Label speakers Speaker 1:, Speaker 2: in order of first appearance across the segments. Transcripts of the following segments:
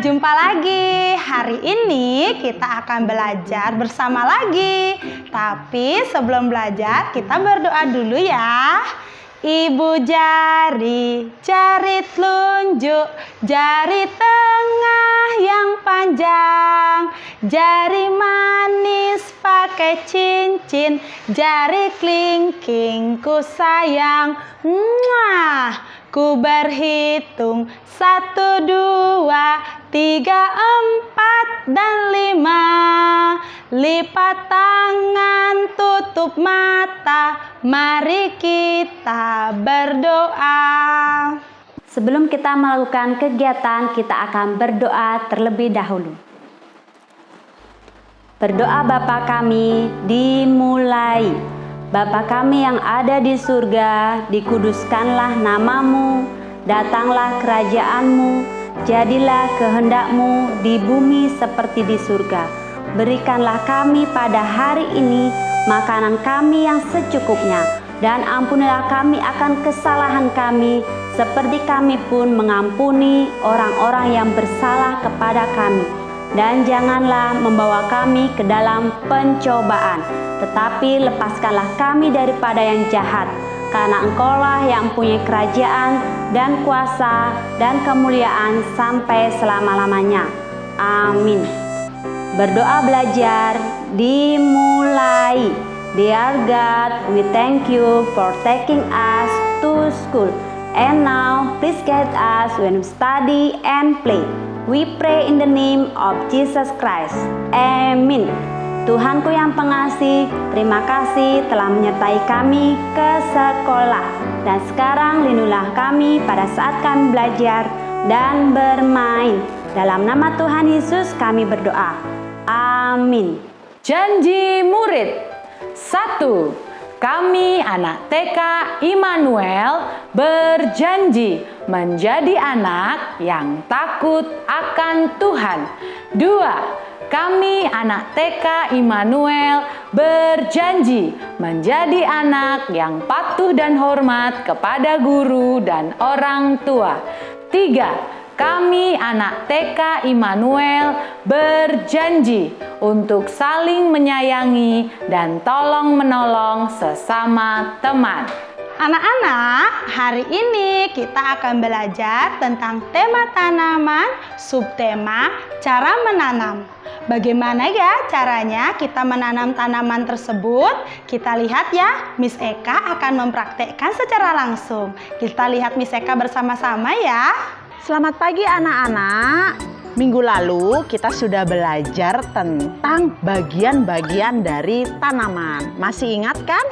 Speaker 1: Jumpa lagi. Hari ini kita akan belajar bersama lagi. Tapi sebelum belajar, kita berdoa dulu ya. Ibu jari, jari telunjuk, jari tengah yang panjang, jari manis pakai cincin, jari kelingking ku sayang. Muah. Ku berhitung 1, 2, 3, 4, dan 5. Lipat tangan, tutup mata, mari kita berdoa.
Speaker 2: Sebelum kita melakukan kegiatan, kita akan berdoa terlebih dahulu. Berdoa Bapa kami dimulai. Bapa kami yang ada di surga, dikuduskanlah namamu, datanglah kerajaanmu, jadilah kehendakmu di bumi seperti di surga. Berikanlah kami pada hari ini makanan kami yang secukupnya, dan ampunilah kami akan kesalahan kami, seperti kami pun mengampuni orang-orang yang bersalah kepada kami. Dan janganlah membawa kami ke dalam pencobaan, tetapi lepaskanlah kami daripada yang jahat, karena Engkaulah yang mempunyai kerajaan dan kuasa dan kemuliaan sampai selama-lamanya. Amin. Berdoa belajar dimulai. Dear God, we thank you for taking us to school. And now, please guide us when we study and play. We pray in the name of Jesus Christ. Amin. Tuhanku yang pengasih, terima kasih telah menyertai kami ke sekolah. Dan sekarang lindungilah kami pada saat kami belajar dan bermain. Dalam nama Tuhan Yesus kami berdoa. Amin.
Speaker 3: Janji murid 1. Kami anak TK Immanuel berjanji menjadi anak yang takut akan Tuhan. 2. Kami anak TK Immanuel berjanji menjadi anak yang patuh dan hormat kepada guru dan orang tua. 3. Kami anak TK Immanuel berjanji untuk saling menyayangi dan tolong-menolong sesama teman.
Speaker 1: Anak-anak, hari ini kita akan belajar tentang tema tanaman, subtema cara menanam. Bagaimana ya caranya kita menanam tanaman tersebut? Kita lihat ya, Miss Eka akan mempraktekkan secara langsung. Kita lihat Miss Eka bersama-sama ya.
Speaker 4: Selamat pagi anak-anak. Minggu lalu kita sudah belajar tentang bagian-bagian dari tanaman. Masih ingat kan?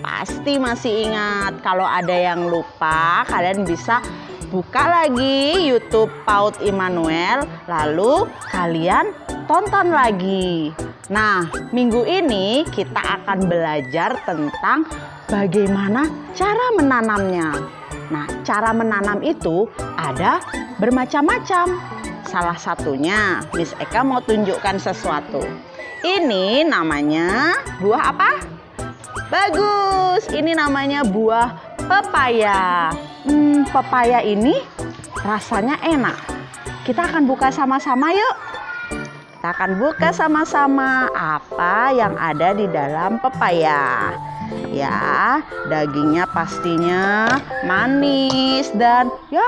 Speaker 4: Pasti masih ingat. Kalau ada yang lupa, kalian bisa buka lagi YouTube PAUD Immanuel, lalu kalian tonton lagi. Nah, minggu ini kita akan belajar tentang bagaimana cara menanamnya. Nah, cara menanam itu ada bermacam-macam. Salah satunya, Miss Eka mau tunjukkan sesuatu. Ini namanya buah apa? Bagus, ini namanya buah pepaya. Pepaya ini rasanya enak. Kita akan buka sama-sama yuk. Kita akan buka sama-sama apa yang ada di dalam pepaya. Ya, dagingnya pastinya manis dan ya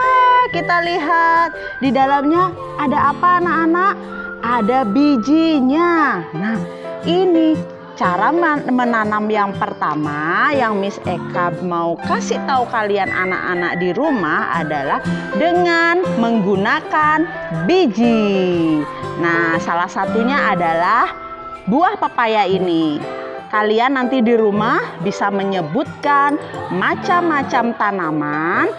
Speaker 4: kita lihat di dalamnya ada apa anak-anak? Ada bijinya. Nah, ini cara menanam yang pertama yang Miss Eka mau kasih tahu kalian anak-anak di rumah adalah dengan menggunakan biji. Nah, salah satunya adalah buah pepaya ini. Kalian nanti di rumah bisa menyebutkan macam-macam tanaman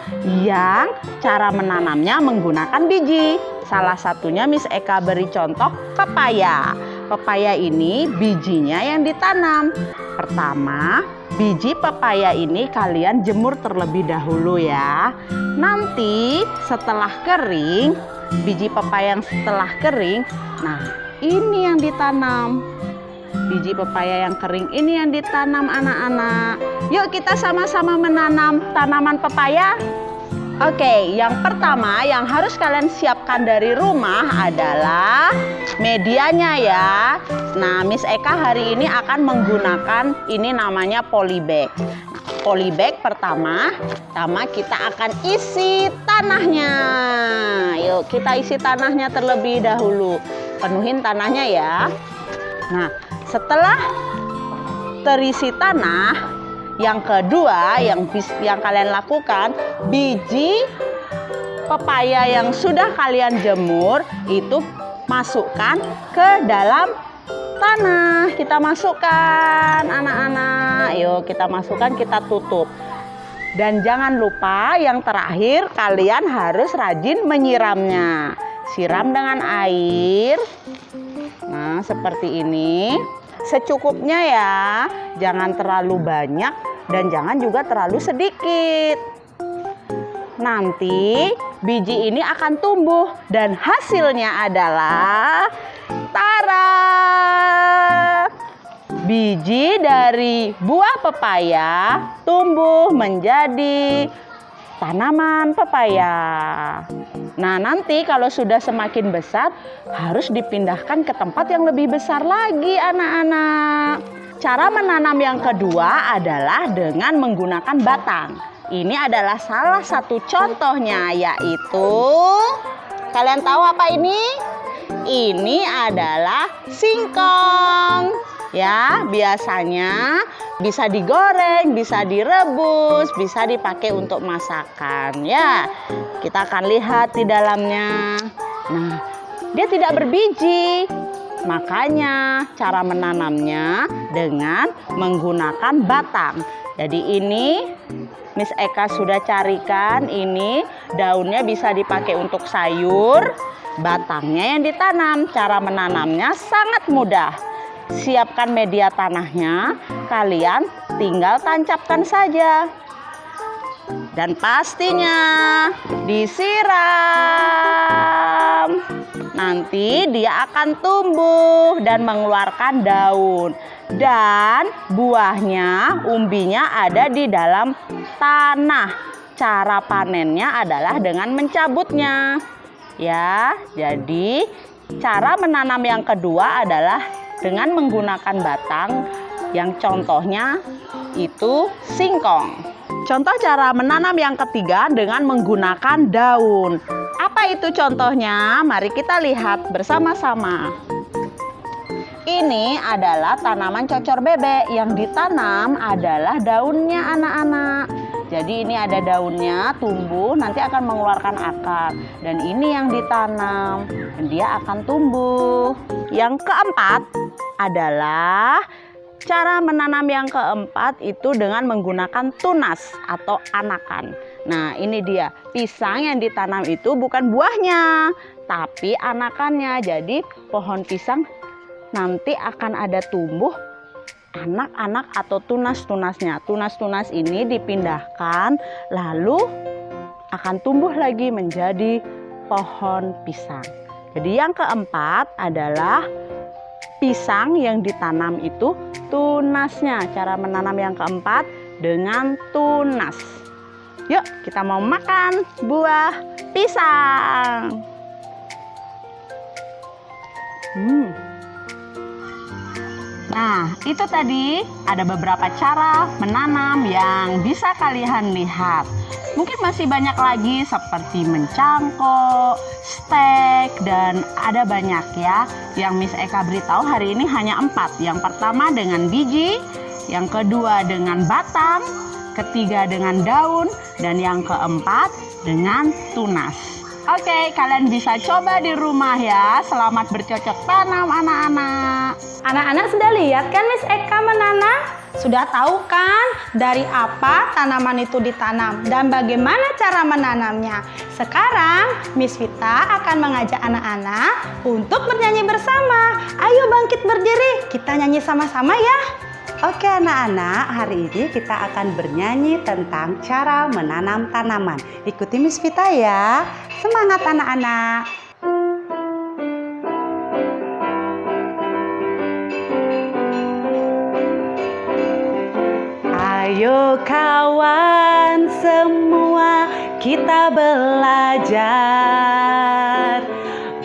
Speaker 4: yang cara menanamnya menggunakan biji. Salah satunya Miss Eka beri contoh pepaya. Pepaya ini bijinya yang ditanam. Pertama, biji pepaya ini kalian jemur terlebih dahulu ya. Nanti setelah kering, biji pepaya yang setelah kering, nah ini yang ditanam. Biji pepaya yang kering ini yang ditanam anak-anak. Yuk kita sama-sama menanam tanaman pepaya. Oke, yang pertama yang harus kalian siapkan dari rumah adalah medianya ya. Nah, Miss Eka hari ini akan menggunakan ini namanya polybag. Polybag pertama kita akan isi tanahnya. Yuk, kita isi tanahnya terlebih dahulu. Penuhin tanahnya ya. Nah, setelah terisi tanah, yang kedua yang kalian lakukan, biji pepaya yang sudah kalian jemur itu masukkan ke dalam tanah. Kita masukkan anak-anak. Yuk kita masukkan, kita tutup. Dan jangan lupa yang terakhir, kalian harus rajin menyiramnya. Siram dengan air. Nah, seperti ini. Secukupnya ya. Jangan terlalu banyak dan jangan juga terlalu sedikit. Nanti biji ini akan tumbuh dan hasilnya adalah tara! Biji dari buah pepaya tumbuh menjadi tanaman pepaya. Nah, nanti kalau sudah semakin besar harus dipindahkan ke tempat yang lebih besar lagi, anak-anak. Cara menanam yang kedua adalah dengan menggunakan batang. Ini adalah salah satu contohnya, yaitu kalian tahu apa ini? Ini adalah singkong. Ya, biasanya bisa digoreng, bisa direbus, bisa dipakai untuk masakan. Ya, kita akan lihat di dalamnya. Nah, dia tidak berbiji. Makanya cara menanamnya dengan menggunakan batang. Jadi ini Miss Eka sudah carikan, ini daunnya bisa dipakai untuk sayur, batangnya yang ditanam. Cara menanamnya sangat mudah. Siapkan media tanahnya, kalian tinggal tancapkan saja. Dan pastinya disiram. Nanti dia akan tumbuh dan mengeluarkan daun. Dan buahnya, umbinya ada di dalam tanah. Cara panennya adalah dengan mencabutnya. Ya, jadi cara menanam yang kedua adalah dengan menggunakan batang, yang contohnya itu singkong. Contoh cara menanam yang ketiga dengan menggunakan daun. Apa itu contohnya? Mari kita lihat bersama-sama. Ini adalah tanaman cocor bebek. Yang ditanam adalah daunnya, anak-anak. Jadi ini ada daunnya, tumbuh, nanti akan mengeluarkan akar. Dan ini yang ditanam, dan dia akan tumbuh. Yang keempat adalah cara menanam yang keempat itu dengan menggunakan tunas atau anakan. Nah, ini dia. Pisang yang ditanam itu bukan buahnya, tapi anakannya. Jadi pohon pisang nanti akan ada tumbuh anak-anak atau tunas-tunasnya. Tunas-tunas ini dipindahkan lalu akan tumbuh lagi menjadi pohon pisang. Jadi yang keempat adalah pisang yang ditanam itu tunasnya. Cara menanam yang keempat dengan tunas. Yuk kita mau makan buah pisang. Nah, itu tadi ada beberapa cara menanam yang bisa kalian lihat. Mungkin masih banyak lagi seperti mencangkok, stek, dan ada banyak ya. Yang Miss Eka beritahu hari ini hanya 4. Yang pertama dengan biji, yang kedua dengan batang, ketiga dengan daun, dan yang keempat dengan tunas. Oke, kalian bisa coba di rumah ya. Selamat bercocok tanam anak-anak.
Speaker 1: Anak-anak sudah lihat kan Miss Eka menanam? Sudah tahu kan dari apa tanaman itu ditanam dan bagaimana cara menanamnya? Sekarang Miss Vita akan mengajak anak-anak untuk bernyanyi bersama. Ayo bangkit berdiri, kita nyanyi sama-sama ya.
Speaker 2: Oke anak-anak, hari ini kita akan bernyanyi tentang cara menanam tanaman. Ikuti Miss Vita ya. Semangat anak-anak. Ayo kawan semua, kita belajar.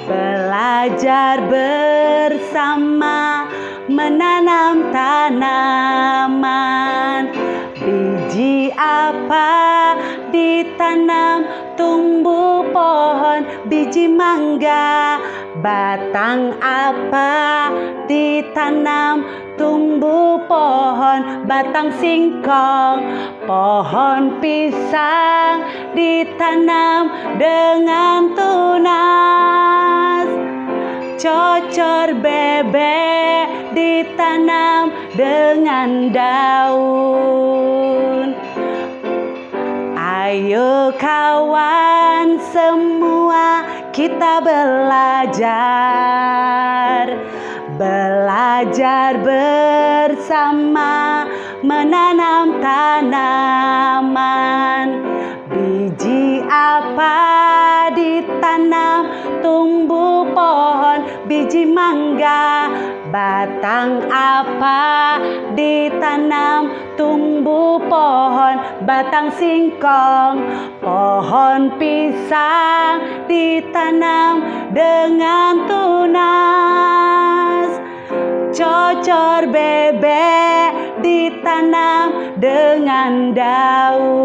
Speaker 2: Belajar bersama menanam tanaman. Biji apa ditanam, tumbuh pohon biji mangga. Batang apa ditanam, tumbuh pohon batang singkong. Pohon pisang ditanam dengan tunas. Cocor bebek ditanam dengan daun. Ayo kawan semua kita belajar. Belajar bersama menanam tanaman. Biji apa ditanam, tumbuh pohon biji mangga. Batang apa ditanam, tumbuh pohon batang singkong. Pohon pisang ditanam dengan tunas. Cocor bebek ditanam dengan daun.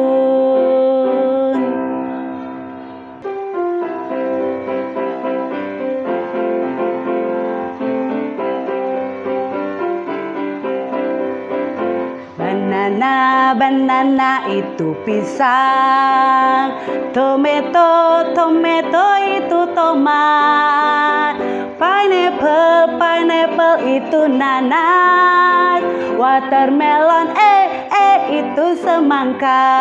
Speaker 2: Banana, banana itu pisang. Tomato, tomato itu tomat. Pineapple, pineapple itu nanas. Watermelon, itu semangka.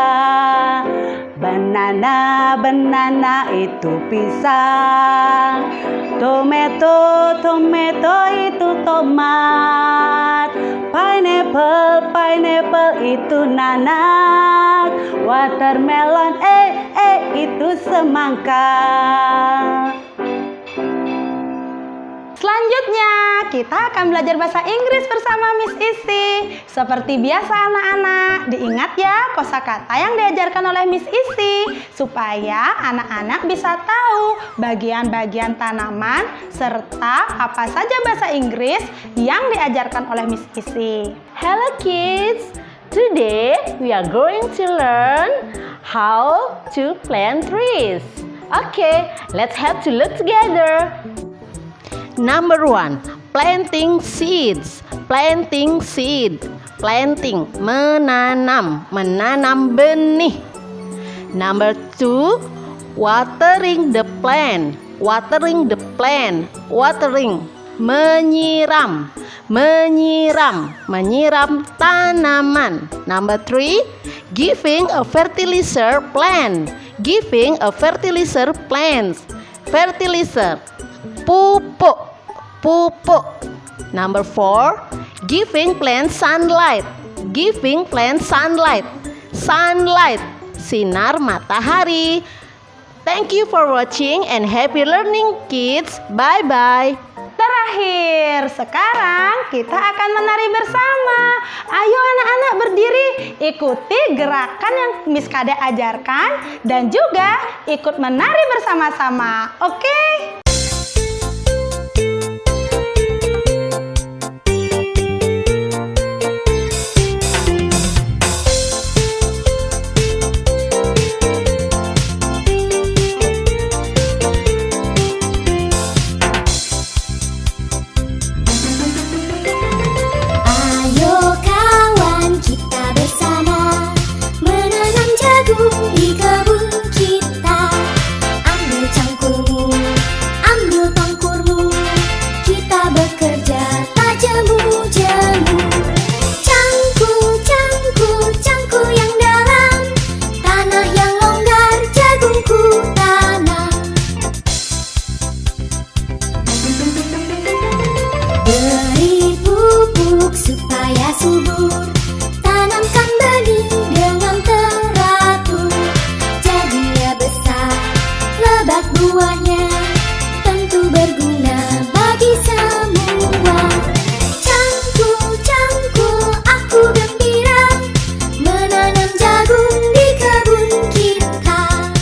Speaker 2: Banana, banana itu pisang. Tomato, tomato itu tomat. Pineapple, pineapple itu nanas. Watermelon, itu semangka.
Speaker 1: Selanjutnya, kita akan belajar bahasa Inggris bersama Miss Isi. Seperti biasa anak-anak, diingat ya kosakata yang diajarkan oleh Miss Isi, supaya anak-anak bisa tahu bagian-bagian tanaman serta apa saja bahasa Inggris yang diajarkan oleh Miss Isi.
Speaker 4: Hello kids, today we are going to learn how to plant trees. Okay, let's have to look together. Number 1, planting seeds. Planting seed. Planting, menanam, menanam benih. Number 2, watering the plant. Watering the plant. Watering, menyiram. Menyiram, menyiram tanaman. Number 3, giving a fertilizer plant. Giving a fertilizer plant. Fertilizer, pupuk. Pupuk. Number 4, giving plant sunlight. Giving plant sunlight. Sunlight, sinar matahari. Thank you for watching and happy learning kids. Bye-bye.
Speaker 1: Terakhir, sekarang kita akan menari bersama. Ayo anak-anak berdiri, ikuti gerakan yang Miss Kade ajarkan dan juga ikut menari bersama-sama. Oke?
Speaker 5: Di kebun kita, ambil cangkulmu, ambil tangkurmu, kita bekerja tak jemu-jemu. Cangkul, cangkul, cangkul yang dalam, tanah yang longgar, jagungku tanam. Beri pupuk supaya subur, tanamkan benih dengan teratur. Jadinya besar, lebat buahnya, tentu berguna bagi semua. Cangkul, cangkul, aku gembira menanam jagung di kebun kita.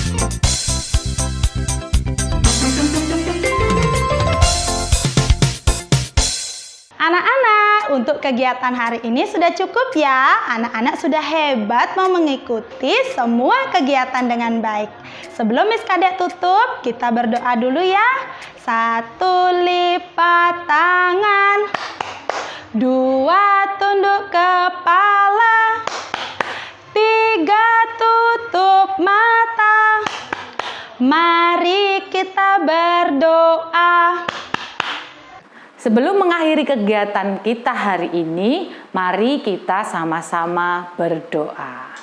Speaker 1: Anak-anak, untuk kegiatan hari ini sudah cukup ya. Anak-anak sudah hebat mau mengikuti semua kegiatan dengan baik. Sebelum Miss Kadek tutup, kita berdoa dulu ya. 1 lipat tangan, 2 tunduk kepala, 3 tutup mata. Mari kita berdoa.
Speaker 3: Sebelum mengakhiri kegiatan kita hari ini, mari kita sama-sama berdoa.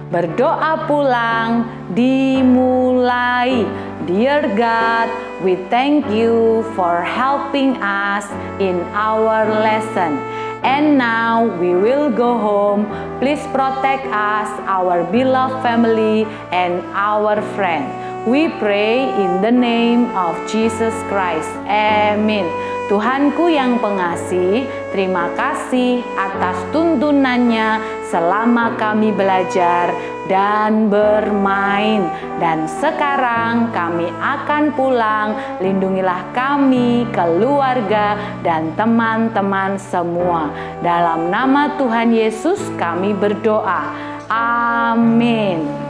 Speaker 3: Berdoa pulang dimulai. Dear God, we thank you for helping us in our lesson. And now we will go home. Please protect us, our beloved family, and our friends. We pray in the name of Jesus Christ. Amin. Tuhanku yang pengasih, terima kasih atas tuntunannya selama kami belajar dan bermain. Dan sekarang kami akan pulang. Lindungilah kami, keluarga, dan teman-teman semua. Dalam nama Tuhan Yesus kami berdoa. Amin.